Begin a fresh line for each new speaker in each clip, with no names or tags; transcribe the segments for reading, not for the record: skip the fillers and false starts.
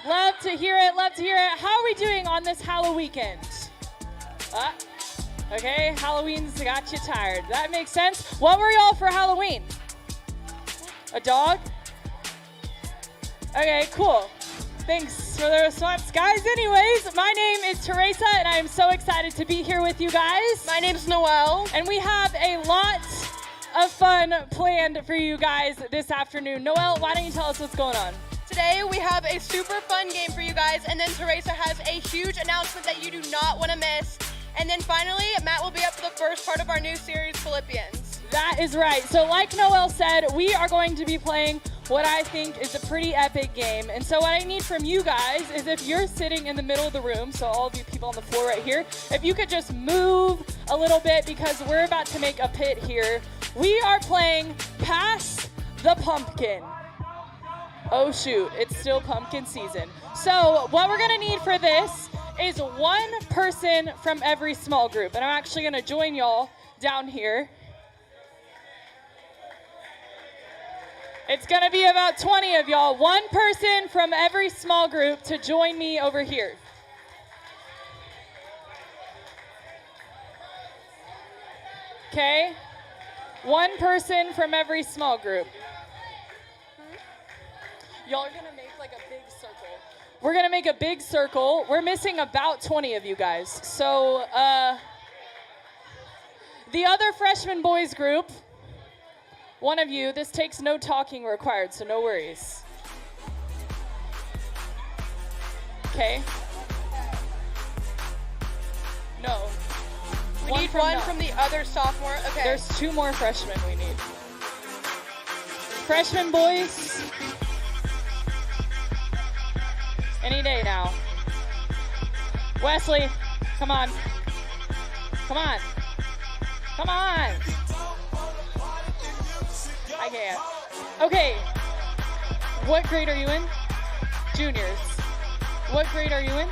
Love to hear it, love to hear it. How are we doing on this Halloween weekend? Okay, Halloween's got you tired. That makes sense. What were y'all for Halloween? A dog? Okay, cool. Thanks for the response, guys. Anyways, my name is Teresa, and I am so excited to be here with you guys.
My name's Noelle.
And we have a lot of fun planned for you guys this afternoon. Noelle, why don't you tell us what's going on?
Today we have a super fun game for you guys, and then Teresa has a huge announcement that you do not want to miss. And then finally, Matt will be up for the first part of our new series, Philippians.
That is right. So like Noelle said, we are going to be playing what I think is a pretty epic game. And so what I need from you guys is if you're sitting in the middle of the room, so all of you people on the floor right here, if you could just move a little bit because we're about to make a pit here. We are playing Pass the Pumpkin. Oh shoot, it's still pumpkin season. So what we're gonna need for this is one person from every small group. And I'm actually gonna join y'all down here. It's gonna be about 20 of y'all. One person from every small group to join me over here. Okay? One person from every small group. Y'all are gonna make like a big circle. We're gonna make a big circle. We're missing about 20 of you guys. So, the other freshman boys group, one of you, this takes no talking required, so no worries. Okay. No.
We need one from the other sophomore. Okay.
There's two more freshmen we need. Freshman boys. Any day now. Wesley, come on. Come on. Come on. I can't. Okay. What grade are you in? Juniors. What grade are you in?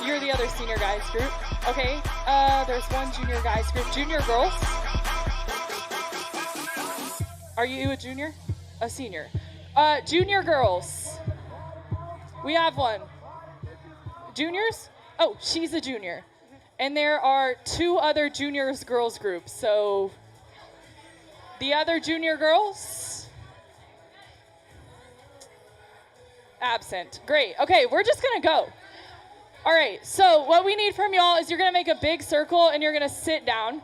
You're the other senior guys group. Okay. There's one junior guys group. Junior girls. Are you a junior? A senior. Junior girls. We have one. Juniors? Oh, she's a junior. And there are two other juniors girls groups. So the other junior girls? Absent. Great. Okay, we're just going to go. All right, so what we need from y'all is you're going to make a big circle and you're going to sit down.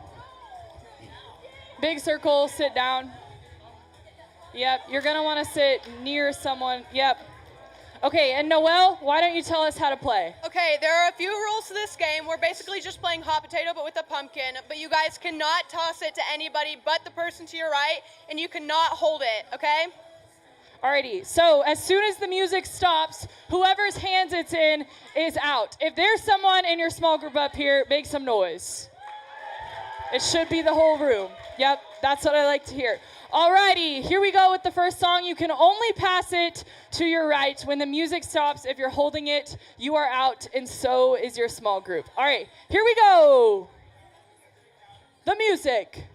Big circle, sit down. Yep, you're going to want to sit near someone. Yep. Okay, and Noelle, why don't you tell us how to play?
Okay, there are a few rules to this game. We're basically just playing hot potato, but with a pumpkin. But you guys cannot toss it to anybody but the person to your right, and you cannot hold it, okay?
Alrighty, so as soon as the music stops, whoever's hands it's in is out. If there's someone in your small group up here, make some noise. It should be the whole room. Yep, that's what I like to hear. Alrighty, here we go with the first song. You can only pass it to your right. When the music stops, if you're holding it, you are out, and so is your small group. All right, here we go. The music.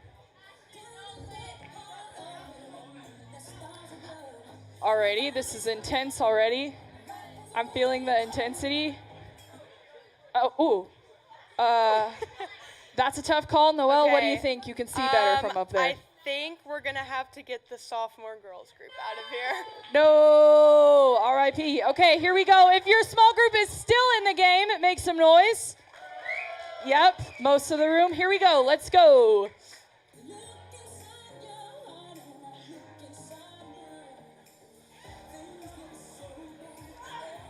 Alrighty, this is intense already. I'm feeling the intensity. That's a tough call. Noelle,
Okay.
what do you think? You can see better from up there.
I think we're going to have to get the sophomore girls group out of here.
No, R.I.P. Okay, here we go. If your small group is still in the game, make some noise. Yep, most of the room. Here we go. Let's go.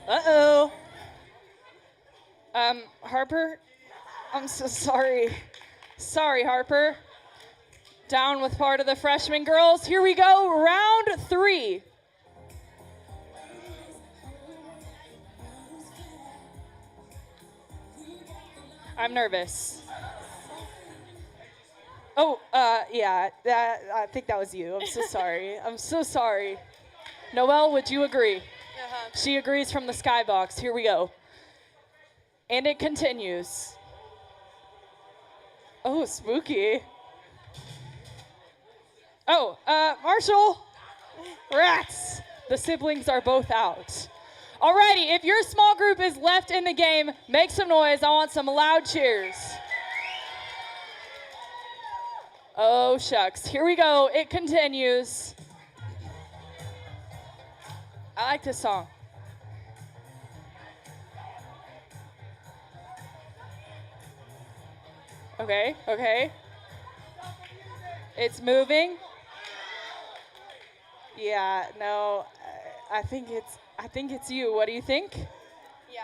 Uh-oh. Harper, I'm so sorry. Sorry, Harper. Down with part of the freshman girls. Here we go, round 3. I'm nervous. Oh, yeah, I think that was you. I'm so sorry. I'm so sorry. Noelle, would you agree?
Uh-huh.
She agrees from the skybox. Here we go. And it continues. Oh, spooky. Oh, Marshall. Rats. The siblings are both out. Alrighty, if your small group is left in the game, make some noise. I want some loud cheers. Oh, shucks. Here we go. It continues. I like this song. Okay, okay. It's moving. Yeah, no, I think it's you. What do you think?
Yeah.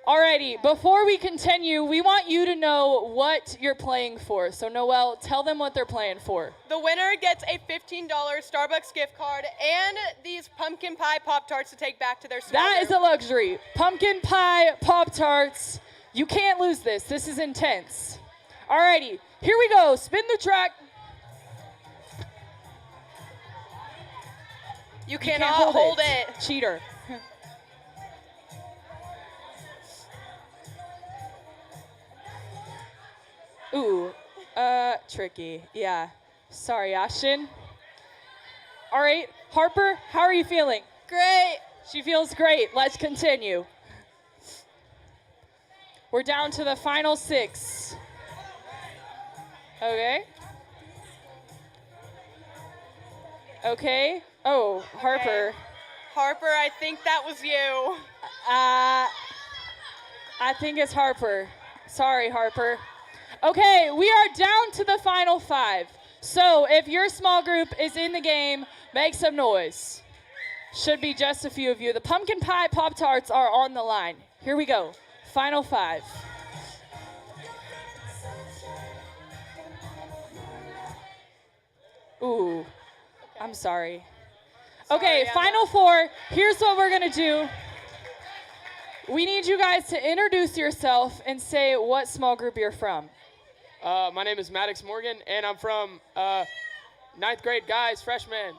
Alrighty, before we continue, we want you to know what you're playing for. So Noelle, tell them what they're playing for.
The winner gets a $15 Starbucks gift card and these pumpkin pie Pop-Tarts to take back to their small
That
group.
is a luxury. Pumpkin pie, Pop-Tarts. You can't lose this. This is intense. Alrighty, here we go. Spin the track.
You cannot hold it.
Cheater. Ooh, tricky. Yeah. Sorry, Ashton. All right, Harper, how are you feeling?
Great.
She feels great. Let's continue. We're down to the final 6. Okay. Okay. Oh, Harper.
Okay. Harper, I think that was you.
I think it's Harper. Sorry, Harper. Okay, we are down to the final 5. So if your small group is in the game, make some noise. Should be just a few of you. The pumpkin pie Pop-Tarts are on the line. Here we go. Final 5. Ooh, I'm sorry. Okay,
Sorry,
final 4. Here's what we're gonna do. We need you guys to introduce yourself and say what small group you're from.
My name is Maddox Morgan, and I'm from 9th grade guys, freshman.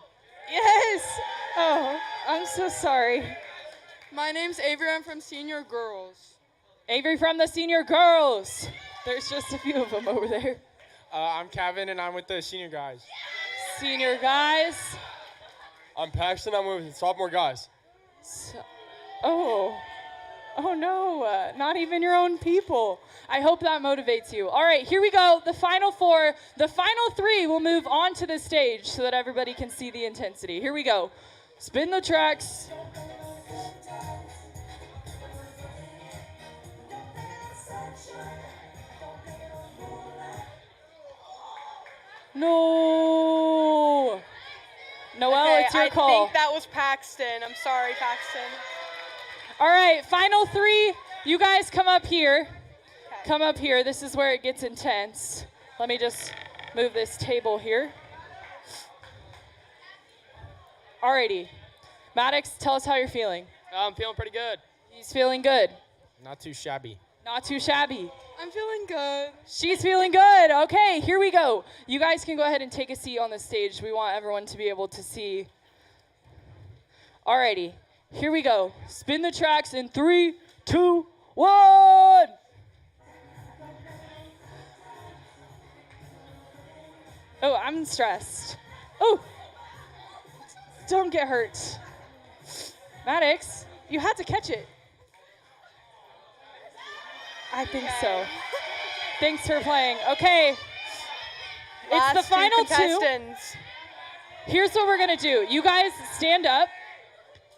Yes! Oh, I'm so sorry.
My name's Avery. I'm from Senior Girls.
Avery from the Senior Girls. There's just a few of them over there.
I'm Kevin, and I'm with the senior guys.
Senior guys.
I'm Paxton. I'm with the sophomore guys.
Oh no, not even your own people. I hope that motivates you. All right, here we go. The final 4. The final 3 will move on to the stage so that everybody can see the intensity. Here we go. Spin the tracks. No. Noelle,
Okay,
it's your
I
call.
think that was Paxton. I'm sorry, Paxton.
All right, final 3. You guys come up here.
Okay.
Come up here. This is where it gets intense. Let me just move this table here. Alrighty. Maddox, tell us how you're feeling.
I'm feeling pretty good.
He's feeling good.
Not too shabby.
Not too shabby.
I'm feeling good.
She's feeling good. Okay, here we go. You guys can go ahead and take a seat on the stage. We want everyone to be able to see. Alrighty, here we go. Spin the tracks in 3, 2, 1. Oh, I'm stressed. Oh, don't get hurt. Maddox, you had to catch it. I think so. Thanks for playing. Okay.
Last
It's the final 2.
contestants.
Here's what we're gonna do. You guys stand up,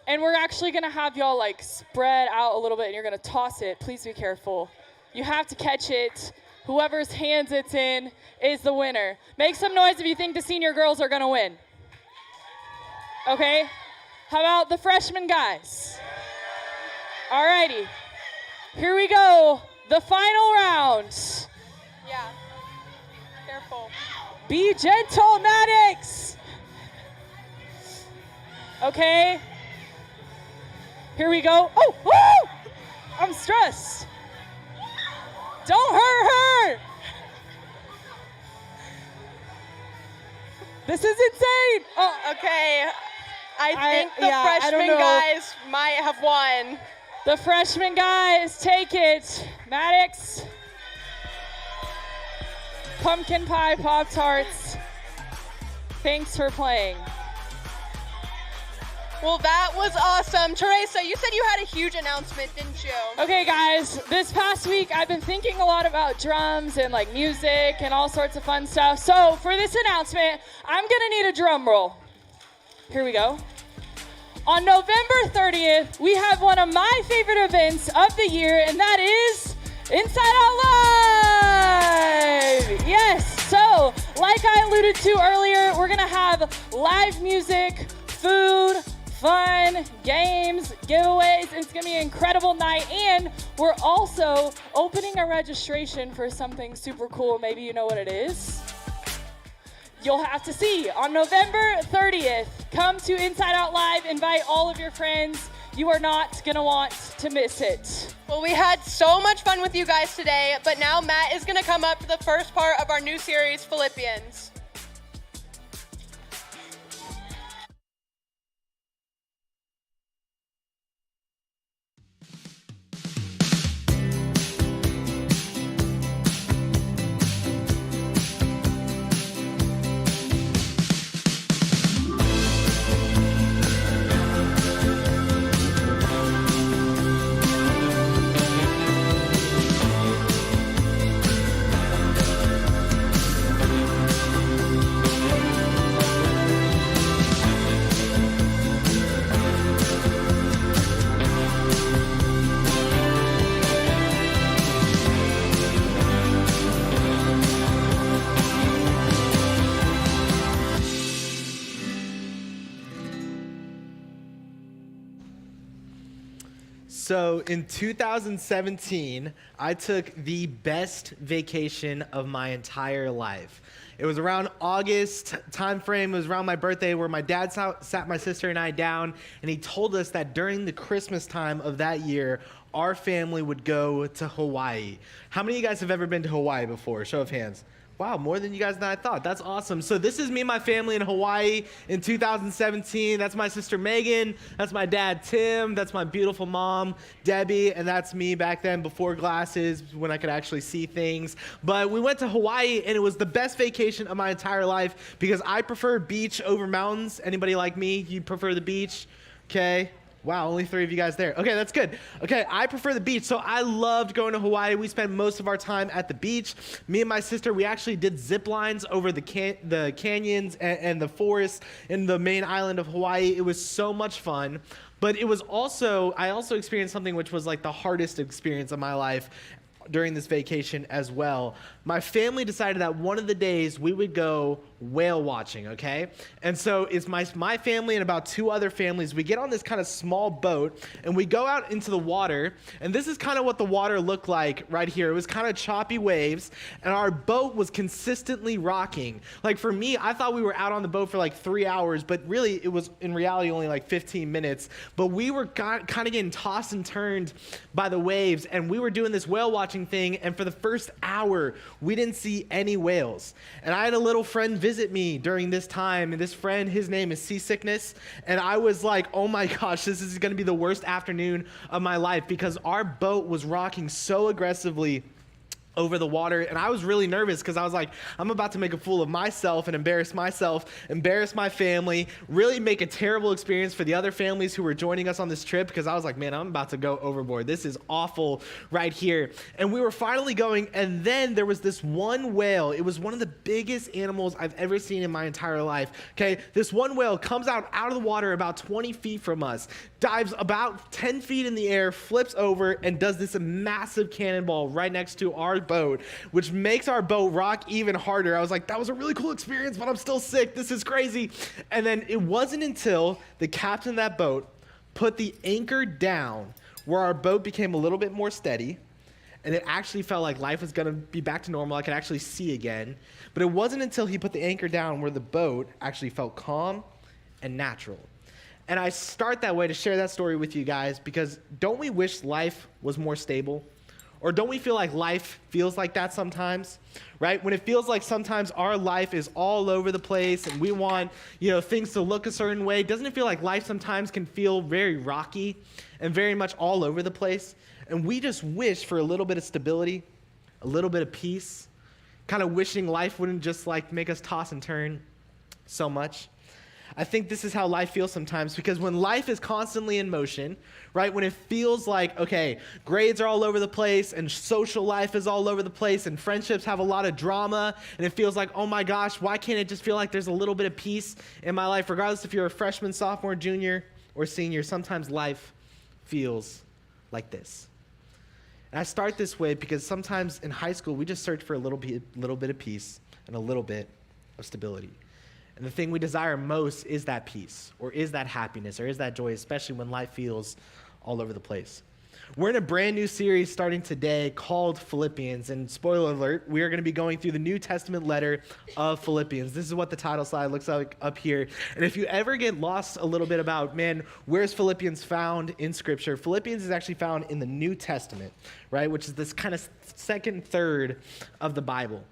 and we're actually gonna have y'all like spread out a little bit, and you're gonna toss it. Please be careful. You have to catch it. Whoever's hands it's in is the winner. Make some noise if you think the senior girls are gonna win. Okay? How about the freshman guys? Alrighty. Here we go. The final round.
Yeah. Careful.
Be gentle, Maddox. Okay. Here we go. Oh, woo! I'm stressed. Don't hurt her. This is insane. Oh,
Okay. I think the
I don't
freshman
know.
guys might have won.
the freshman guys take it. Maddox. Pumpkin pie Pop-Tarts. Thanks for playing.
Well, that was awesome. Teresa, you said you had a huge announcement, didn't you?
Okay, guys, this past week I've been thinking a lot about drums and like music and all sorts of fun stuff. So for this announcement, I'm gonna need a drum roll. Here we go. On November 30th, we have one of my favorite events of the year, and that is InsideOut Live! Yes, so like I alluded to earlier, we're gonna have live music, food, fun, games, giveaways. It's gonna be an incredible night, and we're also opening a registration for something super cool. Maybe you know what it is. You'll have to see. On November 30th, come to InsideOut Live, invite all of your friends. You are not gonna want to miss it.
Well, we had so much fun with you guys today, but now Matt is gonna come up for the first part of our new series, Philippians.
So in 2017, I took the best vacation of my entire life. It was around August time frame. It was around my birthday where my dad sat my sister and I down, and he told us that during the Christmas time of that year, our family would go to Hawaii. How many of you guys have ever been to Hawaii before? Show of hands. Wow, more than you guys than I thought. That's awesome. So this is me and my family in Hawaii in 2017. That's my sister Megan. That's my dad Tim. That's my beautiful mom Debbie. And that's me back then before glasses when I could actually see things. But we went to Hawaii, and it was the best vacation of my entire life because I prefer beach over mountains. Anybody like me? You prefer the beach? Okay. Wow, only 3 of you guys there. Okay, that's good. Okay, I prefer the beach, so I loved going to Hawaii. We spent most of our time at the beach. Me and my sister, we actually did zip lines over the canyons and the forest in the main island of Hawaii. It was so much fun. But it was also, I also experienced something which was like the hardest experience of my life during this vacation as well. My family decided that one of the days we would go whale watching, okay? And so it's my family and about 2 other families. We get on this kind of small boat, and we go out into the water, and this is kind of what the water looked like right here. It was kind of choppy waves, and our boat was consistently rocking. Like for me, I thought we were out on the boat for like 3 hours, but really it was in reality only like 15 minutes. But we were kind of getting tossed and turned by the waves, and we were doing this whale watching thing, and for the first hour, we didn't see any whales. And I had a little friend visit me during this time, and this friend, his name is Seasickness, and I was like, oh my gosh, this is gonna be the worst afternoon of my life because our boat was rocking so aggressively over the water, and I was really nervous because I was like, I'm about to make a fool of myself and embarrass myself, embarrass my family, really make a terrible experience for the other families who were joining us on this trip because I was like, man, I'm about to go overboard. This is awful right here. And we were finally going, and then there was this one whale. It was one of the biggest animals I've ever seen in my entire life, okay? This one whale comes out of the water about 20 feet from us, dives about 10 feet in the air, flips over, and does this massive cannonball right next to our boat, which makes our boat rock even harder. I was like, that was a really cool experience, but I'm still sick. This is crazy. And then it wasn't until the captain of that boat put the anchor down where our boat became a little bit more steady, and it actually felt like life was going to be back to normal. I could actually see again. But it wasn't until he put the anchor down where the boat actually felt calm and natural. And I start that way to share that story with you guys because don't we wish life was more stable? Or don't we feel like life feels like that sometimes, right? When it feels like sometimes our life is all over the place and we want, things to look a certain way, doesn't it feel like life sometimes can feel very rocky and very much all over the place? And we just wish for a little bit of stability, a little bit of peace, kind of wishing life wouldn't just like make us toss and turn so much. I think this is how life feels sometimes, because when life is constantly in motion, right, when it feels like, okay, grades are all over the place and social life is all over the place and friendships have a lot of drama, and it feels like, oh my gosh, why can't it just feel like there's a little bit of peace in my life? Regardless if you're a freshman, sophomore, junior, or senior, sometimes life feels like this. And I start this way because sometimes in high school, we just search for a little bit of peace and a little bit of stability. And the thing we desire most is that peace, or is that happiness, or is that joy, especially when life feels all over the place. We're in a brand new series starting today called Philippians, and spoiler alert, we are going to be going through the New Testament letter of Philippians. This is what the title slide looks like up here. And if you ever get lost a little bit about, man, where's Philippians found in Scripture? Philippians is actually found in the New Testament, right, which is this kind of second third of the Bible.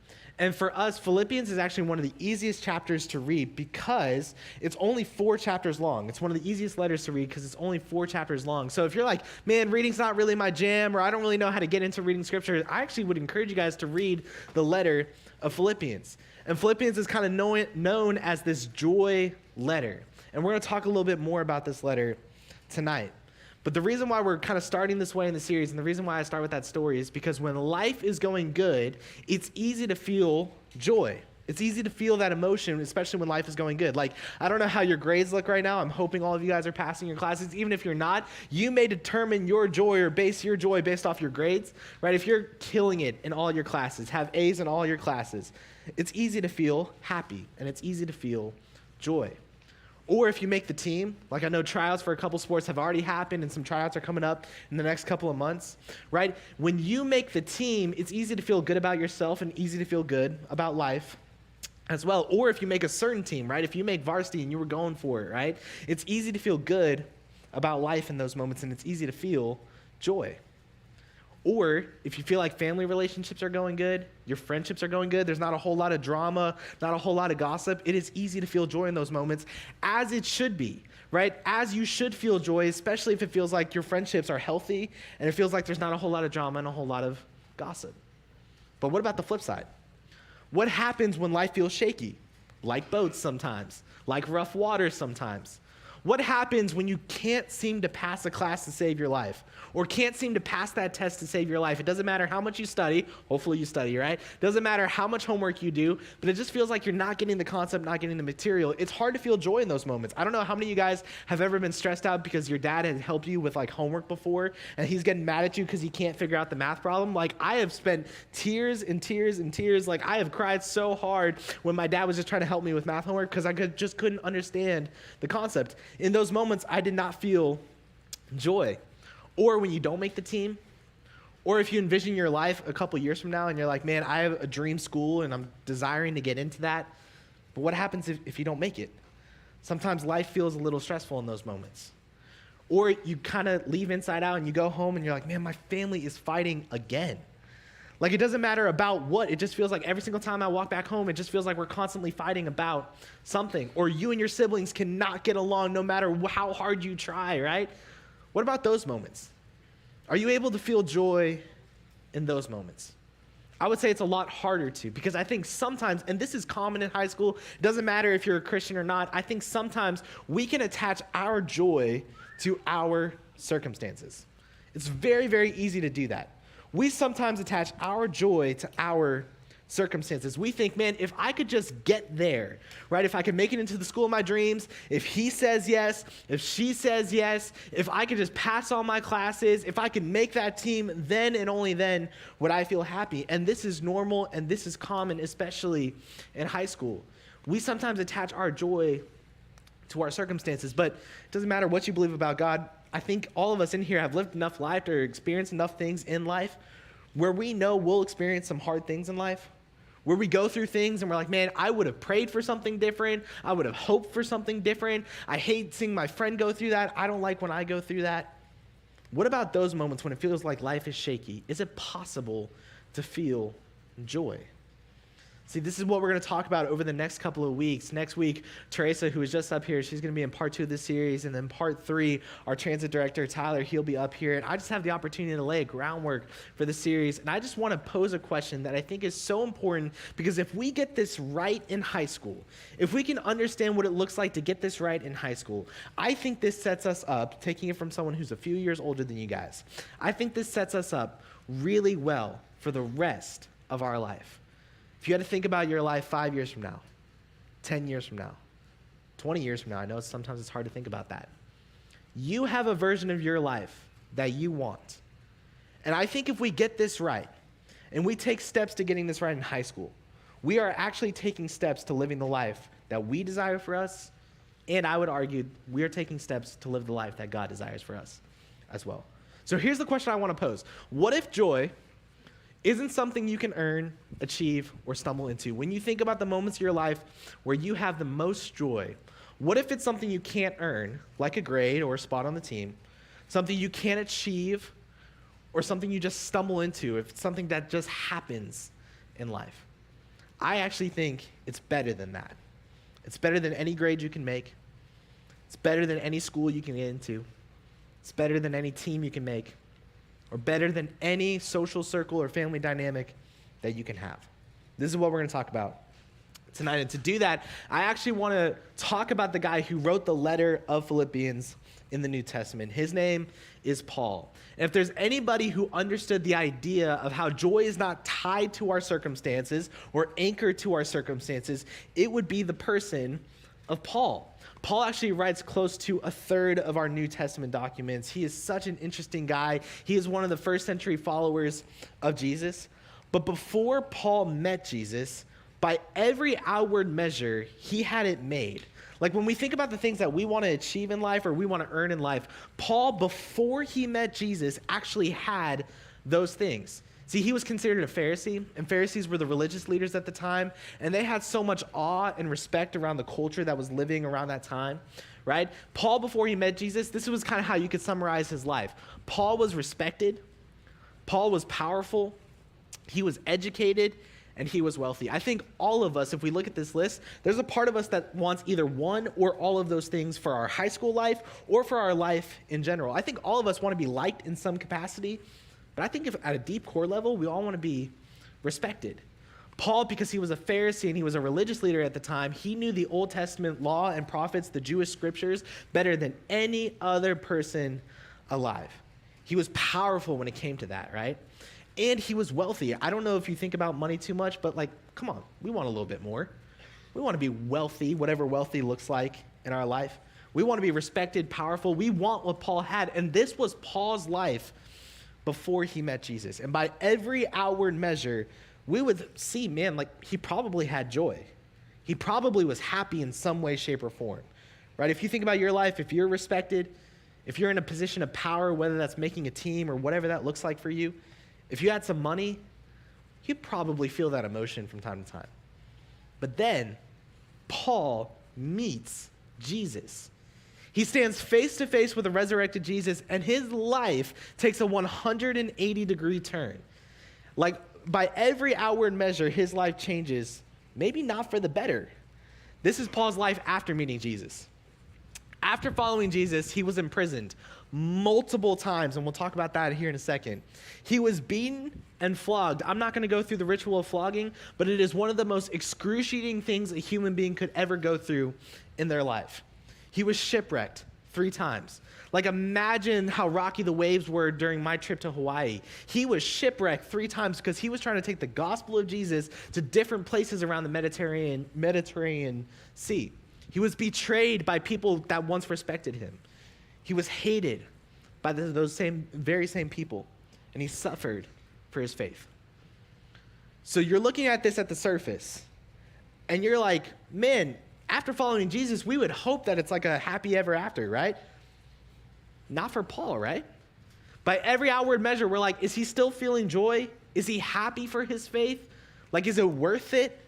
And for us, Philippians is actually one of the easiest chapters to read because it's only 4 chapters long. It's one of the easiest letters to read because it's only 4 chapters long. So if you're like, man, reading's not really my jam, or I don't really know how to get into reading scripture, I actually would encourage you guys to read the letter of Philippians. And Philippians is kind of known as this joy letter. And we're going to talk a little bit more about this letter tonight. But the reason why we're kind of starting this way in the series, and the reason why I start with that story, is because when life is going good, it's easy to feel joy. It's easy to feel that emotion, especially when life is going good. Like, I don't know how your grades look right now. I'm hoping all of you guys are passing your classes. Even if you're not, you may determine your joy or base your joy based off your grades, right? If you're killing it in all your classes, have A's in all your classes, it's easy to feel happy, and it's easy to feel joy. Or if you make the team, like I know tryouts for a couple sports have already happened and some tryouts are coming up in the next couple of months, right? When you make the team, it's easy to feel good about yourself and easy to feel good about life as well. Or if you make a certain team, right? If you make varsity and you were going for it, right? It's easy to feel good about life in those moments, and it's easy to feel joy. Or if you feel like family relationships are going good, your friendships are going good, there's not a whole lot of drama, not a whole lot of gossip, it is easy to feel joy in those moments, as it should be, right? As you should feel joy, especially if it feels like your friendships are healthy and it feels like there's not a whole lot of drama and a whole lot of gossip. But what about the flip side? What happens when life feels shaky? Like boats sometimes, like rough waters sometimes. What happens when you can't seem to pass a class to save your life, or can't seem to pass that test to save your life? It doesn't matter how much you study. Hopefully you study, right? Doesn't matter how much homework you do, but it just feels like you're not getting the concept, not getting the material. It's hard to feel joy in those moments. I don't know how many of you guys have ever been stressed out because your dad has helped you with like homework before, and he's getting mad at you because he can't figure out the math problem. Like, I have spent tears and tears and tears. Like, I have cried so hard when my dad was just trying to help me with math homework because I just couldn't understand the concept. In those moments, I did not feel joy. Or when you don't make the team, or if you envision your life a couple years from now and you're like, man, I have a dream school and I'm desiring to get into that, but what happens if you don't make it? Sometimes life feels a little stressful in those moments. Or you kind of leave InsideOut and you go home and you're like, man, my family is fighting again. Like, it doesn't matter about what, it just feels like every single time I walk back home, it just feels like we're constantly fighting about something. Or you and your siblings cannot get along no matter how hard you try, right? What about those moments? Are you able to feel joy in those moments? I would say it's a lot harder to, because I think sometimes, and this is common in high school, it doesn't matter if you're a Christian or not, I think sometimes we can attach our joy to our circumstances. It's very, very easy to do that. We sometimes attach our joy to our circumstances. We think, man, if I could just get there, right? If I could make it into the school of my dreams, if he says yes, if she says yes, if I could just pass all my classes, if I could make that team, then and only then would I feel happy. And this is normal and this is common, especially in high school. We sometimes attach our joy to our circumstances, but it doesn't matter what you believe about God. I think all of us in here have lived enough life or experienced enough things in life where we know we'll experience some hard things in life, where we go through things and we're like, man, I would have prayed for something different. I would have hoped for something different. I hate seeing my friend go through that. I don't like when I go through that. What about those moments when it feels like life is shaky? Is it possible to feel joy? See, this is what we're going to talk about over the next couple of weeks. Next week, Teresa, who is just up here, she's going to be in part 2 of this series. And then part 3, our transit director, Tyler, he'll be up here. And I just have the opportunity to lay a groundwork for the series. And I just want to pose a question that I think is so important, because if we get this right in high school, if we can understand what it looks like to get this right in high school, I think this sets us up, taking it from someone who's a few years older than you guys, I think this sets us up really well for the rest of our life. If you had to think about your life 5 years from now, 10 years from now, 20 years from now, I know sometimes it's hard to think about that. You have a version of your life that you want. And I think if we get this right, and we take steps to getting this right in high school, we are actually taking steps to living the life that we desire for us, and I would argue we are taking steps to live the life that God desires for us as well. So here's the question I want to pose. What if joy isn't something you can earn, achieve, or stumble into? When you think about the moments of your life where you have the most joy, what if it's something you can't earn, like a grade or a spot on the team, something you can't achieve, or something you just stumble into, if it's something that just happens in life? I actually think it's better than that. It's better than any grade you can make. It's better than any school you can get into. It's better than any team you can make, or better than any social circle or family dynamic that you can have. This is what we're going to talk about tonight. And to do that, I actually want to talk about the guy who wrote the letter of Philippians in the New Testament. His name is Paul. And if there's anybody who understood the idea of how joy is not tied to our circumstances or anchored to our circumstances, it would be the person of Paul. Paul actually writes close to a third of our New Testament documents. He is such an interesting guy. He is one of the first century followers of Jesus. But before Paul met Jesus, by every outward measure, he had it made. Like when we think about the things that we want to achieve in life or we want to earn in life, Paul, before he met Jesus, actually had those things. See, he was considered a Pharisee, and Pharisees were the religious leaders at the time, and they had so much awe and respect around the culture that was living around that time, right? Paul, before he met Jesus, this was kind of how you could summarize his life. Paul was respected, Paul was powerful, he was educated, and he was wealthy. I think all of us, if we look at this list, there's a part of us that wants either one or all of those things for our high school life or for our life in general. I think all of us want to be liked in some capacity, but I think if at a deep core level, we all want to be respected. Paul, because he was a Pharisee and he was a religious leader at the time, he knew the Old Testament law and prophets, the Jewish scriptures, better than any other person alive. He was powerful when it came to that, right? And he was wealthy. I don't know if you think about money too much, but like, come on, we want a little bit more. We want to be wealthy, whatever wealthy looks like in our life. We want to be respected, powerful. We want what Paul had. And this was Paul's life before he met Jesus. And by every outward measure, we would see, man, like he probably had joy. He probably was happy in some way, shape, or form, right? If you think about your life, if you're respected, if you're in a position of power, whether that's making a team or whatever that looks like for you, if you had some money, you'd probably feel that emotion from time to time. But then Paul meets Jesus. He stands face to face with the resurrected Jesus, and his life takes a 180-degree turn. Like, by every outward measure, his life changes, maybe not for the better. This is Paul's life after meeting Jesus. After following Jesus, he was imprisoned multiple times, and we'll talk about that here in a second. He was beaten and flogged. I'm not going to go through the ritual of flogging, but it is one of the most excruciating things a human being could ever go through in their life. He was shipwrecked 3 times. Like, imagine how rocky the waves were during my trip to Hawaii. He was shipwrecked 3 times because he was trying to take the gospel of Jesus to different places around the Mediterranean Sea. He was betrayed by people that once respected him. He was hated by those very same people, and he suffered for his faith. So you're looking at this at the surface, and you're like, man, after following Jesus, we would hope that it's like a happy ever after, right? Not for Paul, right? By every outward measure, we're like, is he still feeling joy? Is he happy for his faith? Like, is it worth it?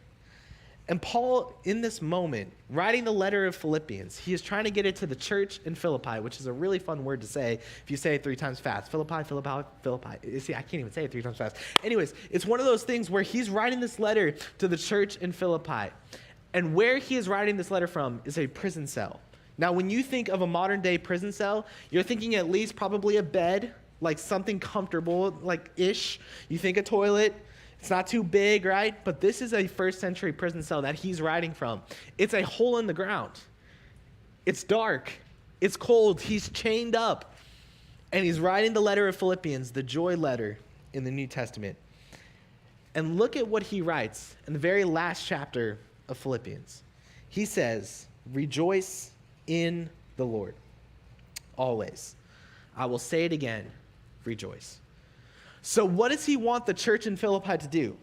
And Paul, in this moment, writing the letter of Philippians, he is trying to get it to the church in Philippi, which is a really fun word to say if you say it 3 times fast. Philippi, Philippi, Philippi. See, I can't even say it 3 times fast. Anyways, it's one of those things where he's writing this letter to the church in Philippi. And where he is writing this letter from is a prison cell. Now, when you think of a modern day prison cell, you're thinking at least probably a bed, like something comfortable, like ish. You think a toilet. It's not too big, right? But this is a first century prison cell that he's writing from. It's a hole in the ground. It's dark. It's cold. He's chained up. And he's writing the letter of Philippians, the joy letter in the New Testament. And look at what he writes in the very last chapter of Philippians. He says, "Rejoice in the Lord always. I will say it again, rejoice." So what does he want the church in Philippi to do?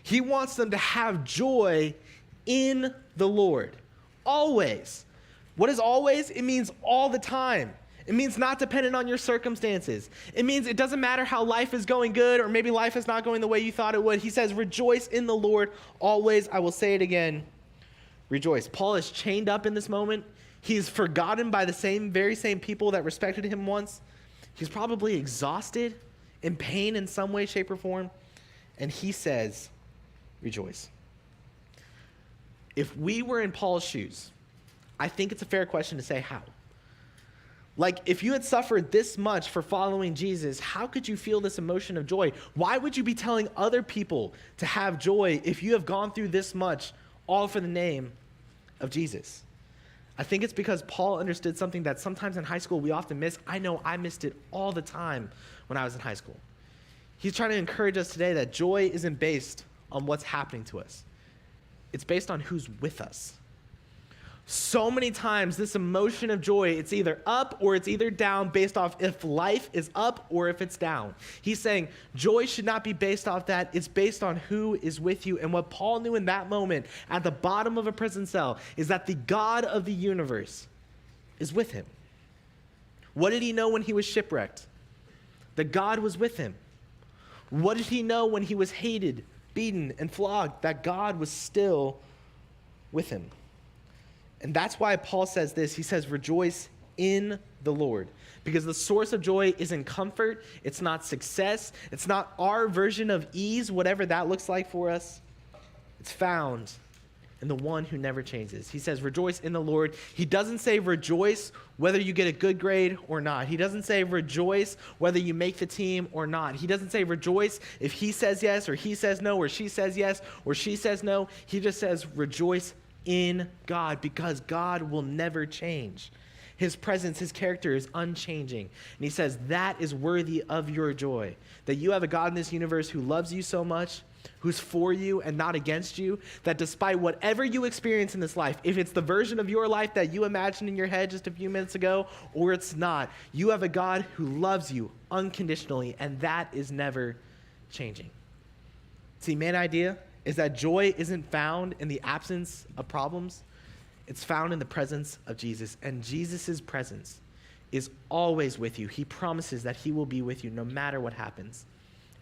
He wants them to have joy in the Lord. Always. What is always? It means all the time. It means not dependent on your circumstances. It means it doesn't matter how life is going good or maybe life is not going the way you thought it would. He says, rejoice in the Lord always. I will say it again, rejoice. Paul is chained up in this moment. He's forgotten by the very same people that respected him once. He's probably exhausted, in pain in some way, shape, or form. And he says, rejoice. If we were in Paul's shoes, I think it's a fair question to say how. Like, if you had suffered this much for following Jesus, how could you feel this emotion of joy? Why would you be telling other people to have joy if you have gone through this much, all for the name of Jesus? I think it's because Paul understood something that sometimes in high school we often miss. I know I missed it all the time when I was in high school. He's trying to encourage us today that joy isn't based on what's happening to us. It's based on who's with us. So many times this emotion of joy, it's either up or it's either down based off if life is up or if it's down. He's saying joy should not be based off that. It's based on who is with you. And what Paul knew in that moment at the bottom of a prison cell is that the God of the universe is with him. What did he know when he was shipwrecked? That God was with him. What did he know when he was hated, beaten, and flogged? That God was still with him. And that's why Paul says this. He says, rejoice in the Lord. Because the source of joy isn't comfort. It's not success. It's not our version of ease, whatever that looks like for us. It's found in the one who never changes. He says, rejoice in the Lord. He doesn't say rejoice whether you get a good grade or not. He doesn't say rejoice whether you make the team or not. He doesn't say rejoice if he says yes or he says no or she says yes or she says no. He just says rejoice in God, because God will never change. His presence, his character is unchanging. And he says that is worthy of your joy. That you have a God in this universe who loves you so much, who's for you and not against you, that despite whatever you experience in this life, if it's the version of your life that you imagined in your head just a few minutes ago, or it's not, you have a God who loves you unconditionally, and that is never changing. See, main idea is that joy isn't found in the absence of problems. It's found in the presence of Jesus. And Jesus' presence is always with you. He promises that he will be with you no matter what happens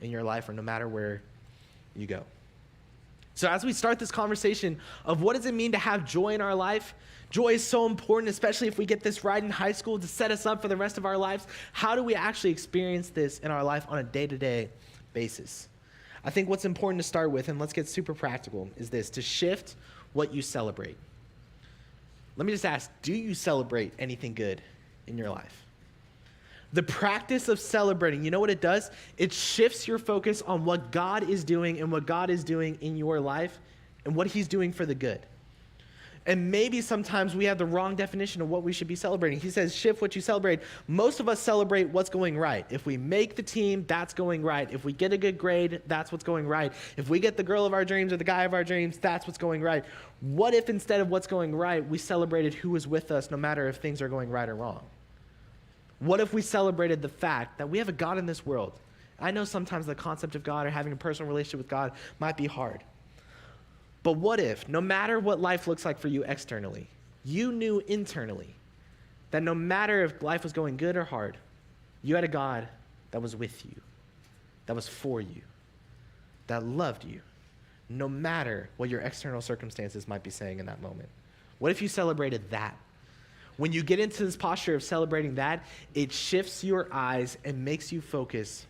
in your life or no matter where you go. So as we start this conversation of what does it mean to have joy in our life, joy is so important, especially if we get this right in high school to set us up for the rest of our lives. How do we actually experience this in our life on a day-to-day basis? I think what's important to start with, and let's get super practical, is this: to shift what you celebrate. Let me just ask, do you celebrate anything good in your life? The practice of celebrating, you know what it does? It shifts your focus on what God is doing and what God is doing in your life and what he's doing for the good. And maybe sometimes we have the wrong definition of what we should be celebrating. He says, shift what you celebrate. Most of us celebrate what's going right. If we make the team, that's going right. If we get a good grade, that's what's going right. If we get the girl of our dreams or the guy of our dreams, that's what's going right. What if instead of what's going right, we celebrated who was with us no matter if things are going right or wrong? What if we celebrated the fact that we have a God in this world? I know sometimes the concept of God or having a personal relationship with God might be hard. But what if, no matter what life looks like for you externally, you knew internally that no matter if life was going good or hard, you had a God that was with you, that was for you, that loved you, no matter what your external circumstances might be saying in that moment? What if you celebrated that? When you get into this posture of celebrating that, it shifts your eyes and makes you focus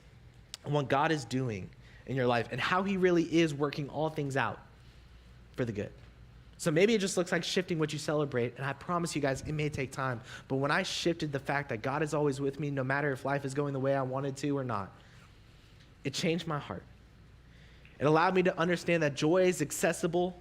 on what God is doing in your life and how he really is working all things out for the good. So maybe it just looks like shifting what you celebrate, and I promise you guys, it may take time. But when I shifted the fact that God is always with me, no matter if life is going the way I wanted to or not, it changed my heart. It allowed me to understand that joy is accessible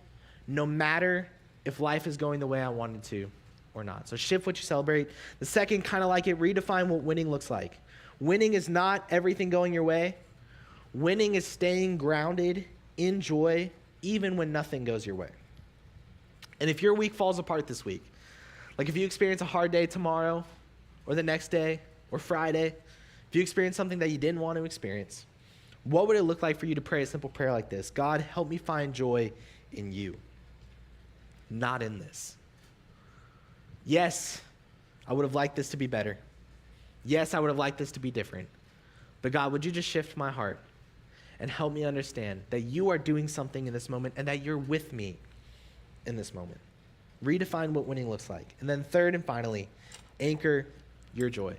no matter if life is going the way I wanted to or not. So shift what you celebrate. The second, kind of like it, redefine what winning looks like. Winning is not everything going your way. Winning is staying grounded in joy even when nothing goes your way. And if your week falls apart this week, like if you experience a hard day tomorrow or the next day or Friday, if you experience something that you didn't want to experience, what would it look like for you to pray a simple prayer like this? God, help me find joy in you, not in this. Yes, I would have liked this to be better. Yes, I would have liked this to be different. But God, would you just shift my heart and help me understand that you are doing something in this moment and that you're with me in this moment. Redefine what winning looks like. And then third and finally, anchor your joy.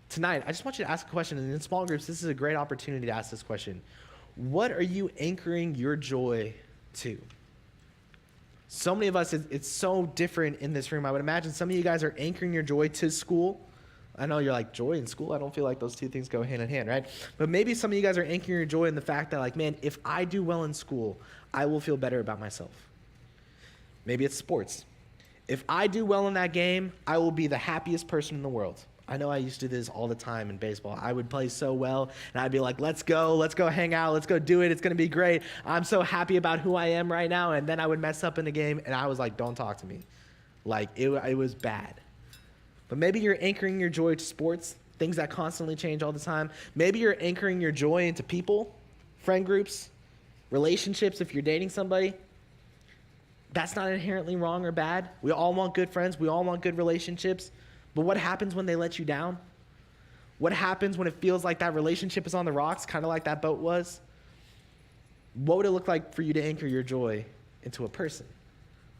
Tonight, I just want you to ask a question, and in small groups, this is a great opportunity to ask this question. What are you anchoring your joy to? So many of us, it's so different in this room. I would imagine some of you guys are anchoring your joy to school. I know you're like, joy in school? I don't feel like those two things go hand in hand, right? But maybe some of you guys are anchoring your joy in the fact that, like, man, if I do well in school, I will feel better about myself. Maybe it's sports. If I do well in that game, I will be the happiest person in the world. I know I used to do this all the time in baseball. I would play so well, and I'd be like, let's go hang out, let's go do it, it's going to be great. I'm so happy about who I am right now, and then I would mess up in the game, and I was like, don't talk to me. Like, it was bad. But maybe you're anchoring your joy to sports, things that constantly change all the time. Maybe you're anchoring your joy into people, friend groups, relationships if you're dating somebody. That's not inherently wrong or bad. We all want good friends. We all want good relationships. But what happens when they let you down? What happens when it feels like that relationship is on the rocks, kind of like that boat was? What would it look like for you to anchor your joy into a person?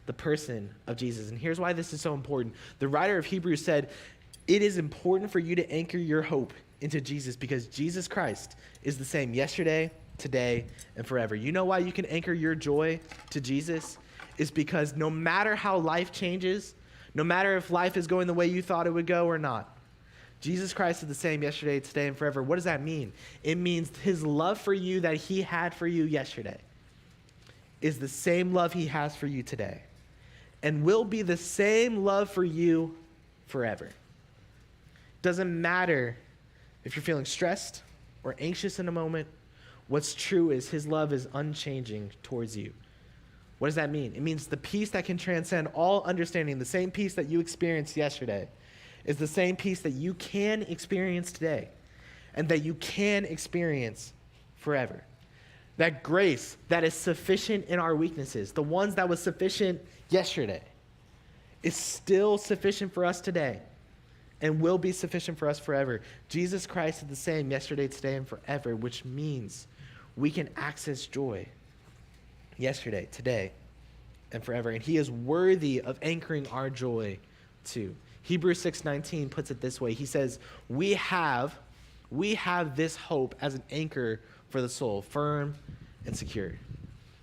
The person of Jesus. And here's why this is so important. The writer of Hebrews said, it is important for you to anchor your hope into Jesus because Jesus Christ is the same yesterday, today, and forever. You know why you can anchor your joy to Jesus? Is because no matter how life changes, no matter if life is going the way you thought it would go or not, Jesus Christ is the same yesterday, today, and forever. What does that mean? It means his love for you that he had for you yesterday is the same love he has for you today and will be the same love for you forever. Doesn't matter if you're feeling stressed or anxious in a moment. What's true is his love is unchanging towards you. What does that mean? It means the peace that can transcend all understanding, the same peace that you experienced yesterday, is the same peace that you can experience today and that you can experience forever. That grace that is sufficient in our weaknesses, the ones that was sufficient yesterday, is still sufficient for us today and will be sufficient for us forever. Jesus Christ is the same yesterday, today, and forever, which means we can access joy yesterday, today, and forever. And he is worthy of anchoring our joy to. Hebrews 6:19 puts it this way. He says, we have this hope as an anchor for the soul, firm and secure.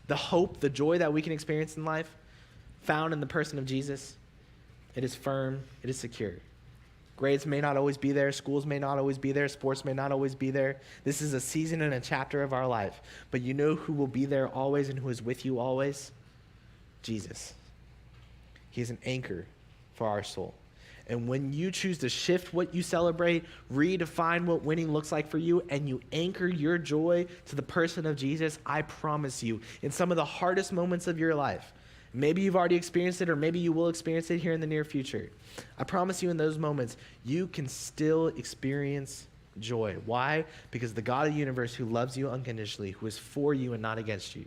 The hope, the joy that we can experience in life, found in the person of Jesus, it is firm, it is secure. Grades may not always be there. Schools may not always be there. Sports may not always be there. This is a season and a chapter of our life. But you know who will be there always and who is with you always? Jesus. He is an anchor for our soul. And when you choose to shift what you celebrate, redefine what winning looks like for you, and you anchor your joy to the person of Jesus, I promise you, in some of the hardest moments of your life, maybe you've already experienced it, or maybe you will experience it here in the near future. I promise you in those moments, you can still experience joy. Why? Because the God of the universe who loves you unconditionally, who is for you and not against you,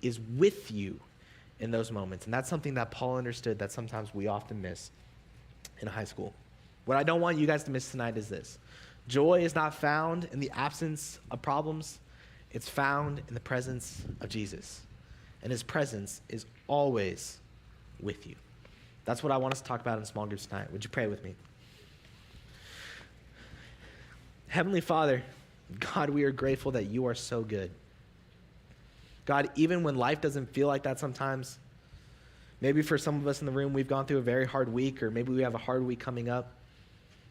is with you in those moments. And that's something that Paul understood that sometimes we often miss in high school. What I don't want you guys to miss tonight is this. Joy is not found in the absence of problems. It's found in the presence of Jesus. And his presence is always with you. That's what I want us to talk about in small groups tonight. Would you pray with me? Heavenly Father, God, we are grateful that you are so good. God, even when life doesn't feel like that sometimes, maybe for some of us in the room, we've gone through a very hard week, or maybe we have a hard week coming up,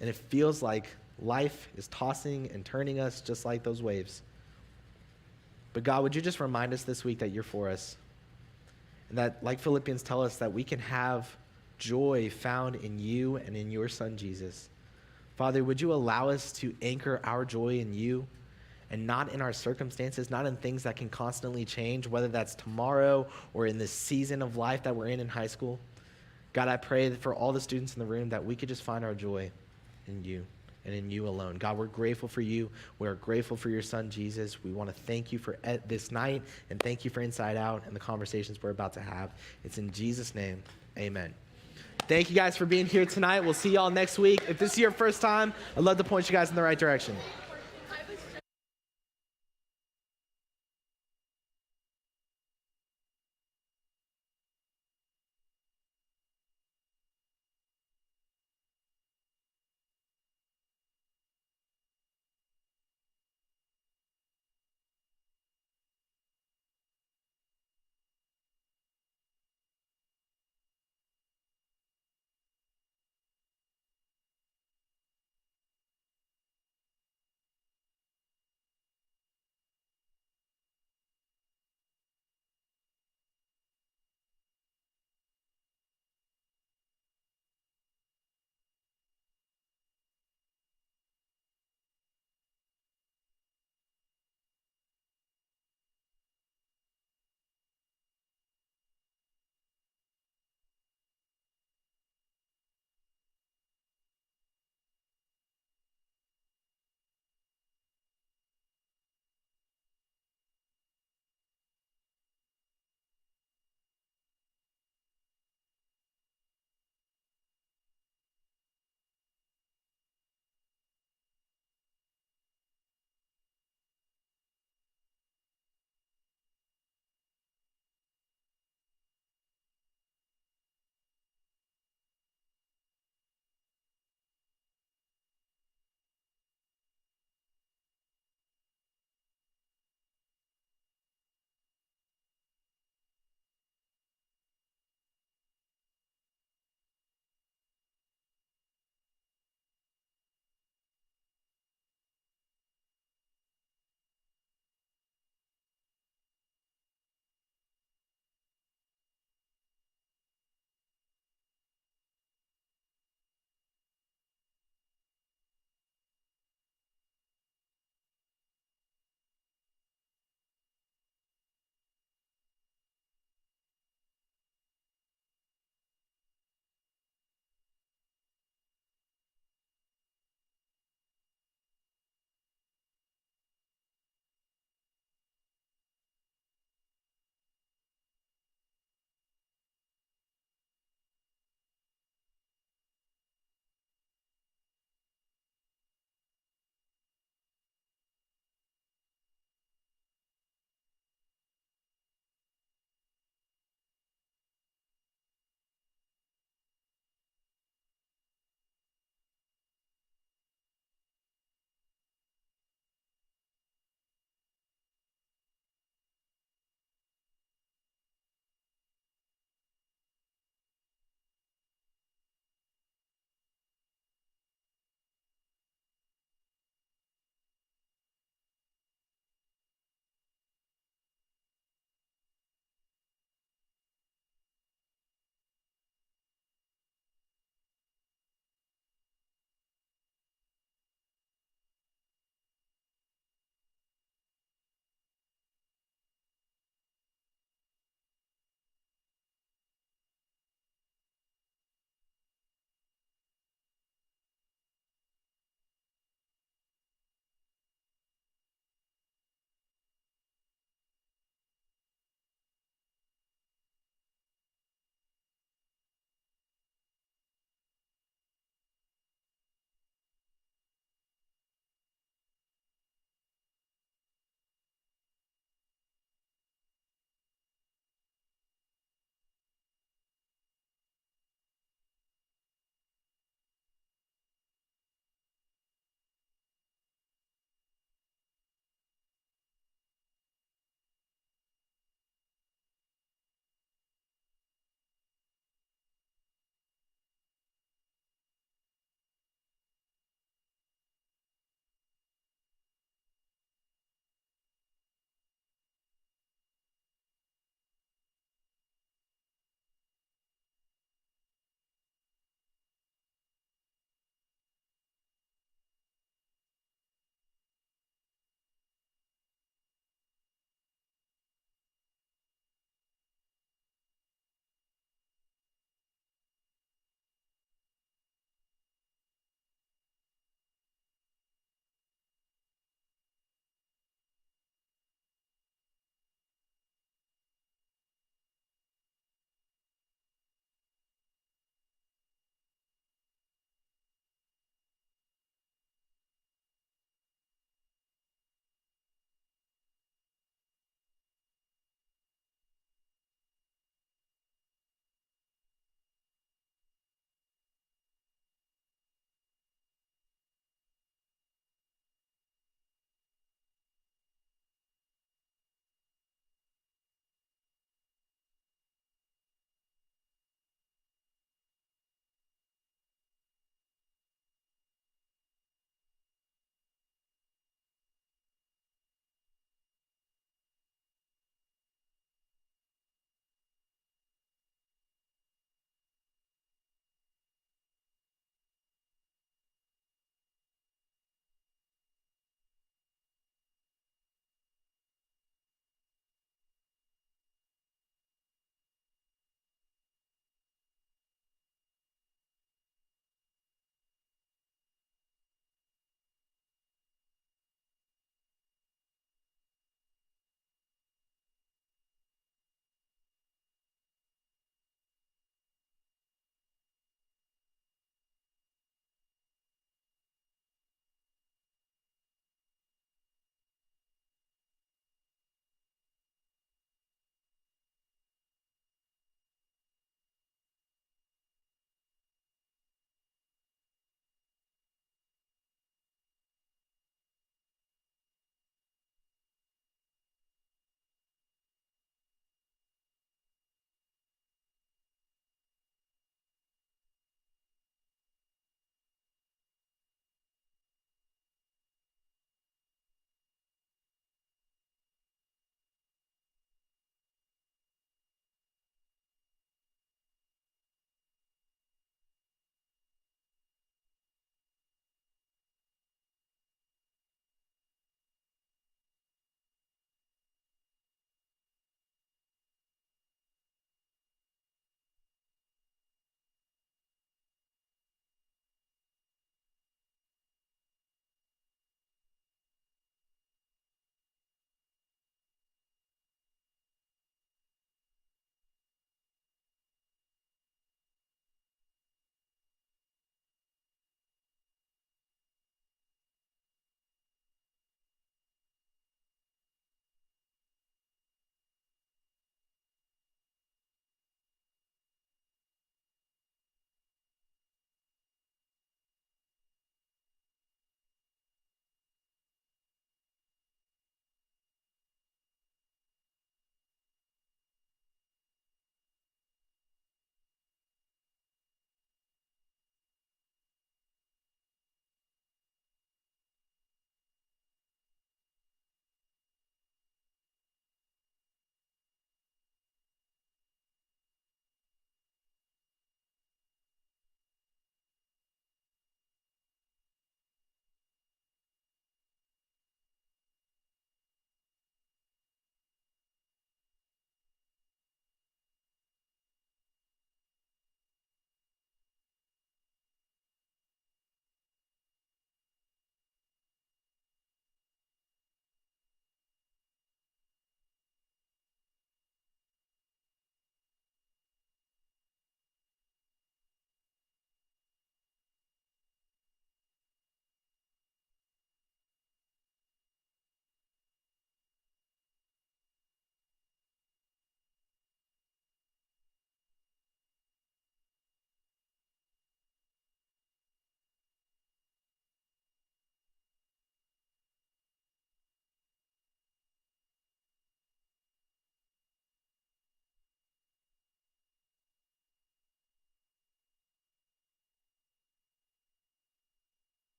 and it feels like life is tossing and turning us just like those waves. But God, would you just remind us this week that you're for us? And that, like Philippians tell us, that we can have joy found in you and in your Son, Jesus. Father, would you allow us to anchor our joy in you and not in our circumstances, not in things that can constantly change, whether that's tomorrow or in this season of life that we're in high school. God, I pray that for all the students in the room that we could just find our joy in you and in you alone. God, we're grateful for you. We're grateful for your Son, Jesus. We want to thank you for this night, and thank you for Inside Out and the conversations we're about to have. It's in Jesus' name, amen. Thank you guys for being here tonight. We'll see y'all next week. If this is your first time, I'd love to point you guys in the right direction.